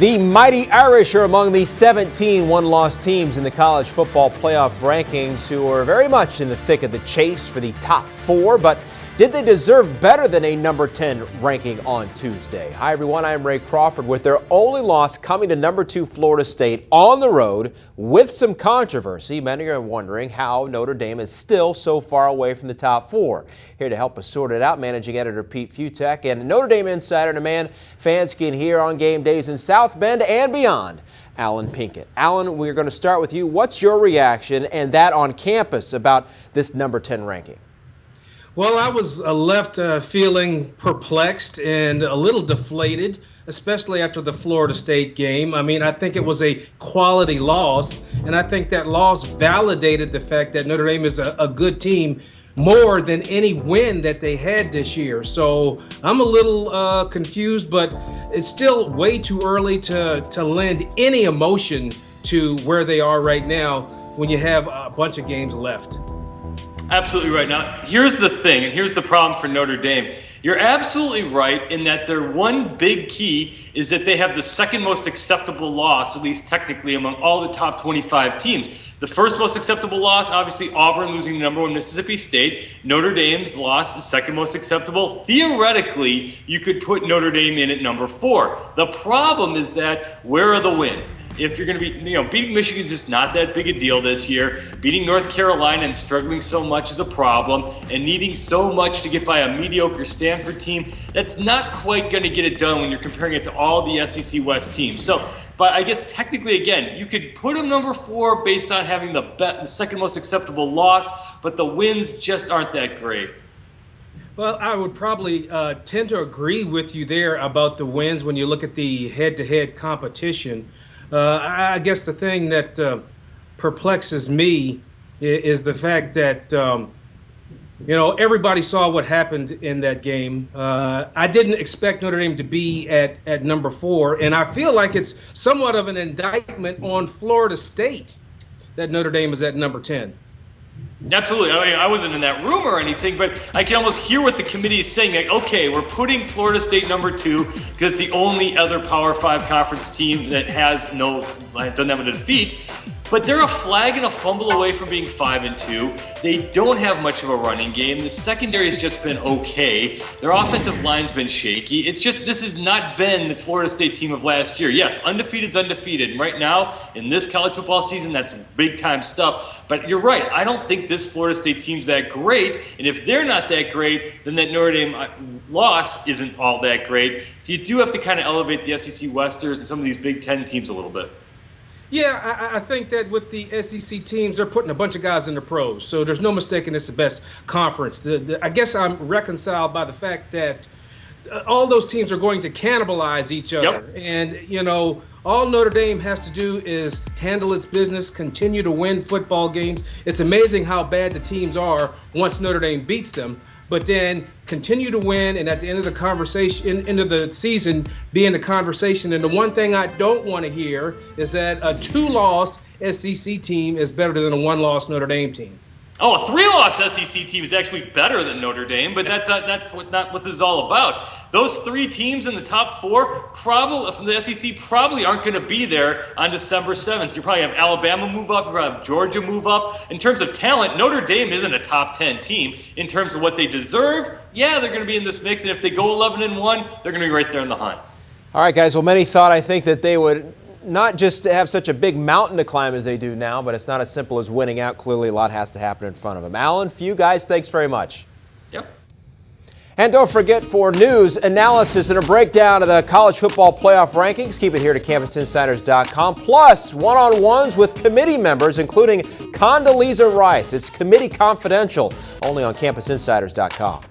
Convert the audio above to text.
The Mighty Irish are among the 17 one-loss teams in the college football playoff rankings who are very much in the thick of the chase for the top four, but did they deserve better than a number 10 ranking on Tuesday? Hi everyone, I'm Ray Crawford with their only loss coming to number 2 Florida State on the road with some controversy. Many are wondering how Notre Dame is still so far away from the top four. Here to help us sort it out, managing editor Pete Futek and Notre Dame insider and a man fans can hear on game days in South Bend and beyond, Allen Pinkett. Allen, we're going to start with you. What's your reaction and that on campus about this number 10 ranking? Well, I was left feeling perplexed and a little deflated, especially after the Florida State game. I mean, I think it was a quality loss, and I think that loss validated the fact that Notre Dame is a good team more than any win that they had this year. So I'm a little confused, but it's still way too early to lend any emotion to where they are right now when you have a bunch of games left. Absolutely right. Now, here's the thing, and here's the problem for Notre Dame. You're absolutely right in that their one big key is that they have the second most acceptable loss, at least technically, among all the top 25 teams. The first most acceptable loss, obviously Auburn losing to number 1 Mississippi State. Notre Dame's loss is second most acceptable. Theoretically, you could put Notre Dame in at number 4. The problem is that where are the wins? If you're going to be, beating Michigan's just not that big a deal this year. Beating North Carolina and struggling so much is a problem, and needing so much to get by a mediocre Stanford team, that's not quite going to get it done when you're comparing it to all the SEC West teams. So, but I guess technically, again, you could put them number 4 based on having the second most acceptable loss, but the wins just aren't that great. Well, I would probably tend to agree with you there about the wins when you look at the head-to-head competition. I guess the thing that perplexes me is the fact that, everybody saw what happened in that game. I didn't expect Notre Dame to be at number 4, and I feel like it's somewhat of an indictment on Florida State that Notre Dame is at number 10. Absolutely. I mean, I wasn't in that room or anything, but I can almost hear what the committee is saying. Like, okay, we're putting Florida State number 2 because it's the only other Power 5 conference team that doesn't have a defeat. But they're a flag and a fumble away from being 5-2. They don't have much of a running game. The secondary has just been okay. Their offensive line's been shaky. It's just, this has not been the Florida State team of last year. Yes, undefeated's undefeated. And right now, in this college football season, that's big time stuff. But you're right. I don't think this Florida State team's that great. And if they're not that great, then that Notre Dame loss isn't all that great. So you do have to kind of elevate the SEC Westers and some of these Big Ten teams a little bit. Yeah, I think that with the SEC teams, they're putting a bunch of guys in the pros. So there's no mistaking it's the best conference. I guess I'm reconciled by the fact that all those teams are going to cannibalize each other. Yep. And, all Notre Dame has to do is handle its business, continue to win football games. It's amazing how bad the teams are once Notre Dame beats them. But then continue to win, and at the end of the conversation, end of the season, be in the conversation. And the one thing I don't want to hear is that a 2-loss SEC team is better than a 1-loss Notre Dame team. Oh, a 3-loss SEC team is actually better than Notre Dame, but that's not what this is all about. Those 3 teams in the top 4 probably from the SEC probably aren't going to be there on December 7th. You probably have Alabama move up, you probably have Georgia move up. In terms of talent, Notre Dame isn't a top 10 team. In terms of what they deserve, yeah, they're going to be in this mix, and if they go 11-1, they're going to be right there in the hunt. All right, guys. Well, many thought, I think, that they would not just have such a big mountain to climb as they do now, but it's not as simple as winning out. Clearly, a lot has to happen in front of them. Allen, for you guys, thanks very much. Yep. And don't forget, for news, analysis, and a breakdown of the college football playoff rankings, keep it here to CampusInsiders.com, plus one-on-ones with committee members, including Condoleezza Rice. It's Committee Confidential, only on CampusInsiders.com.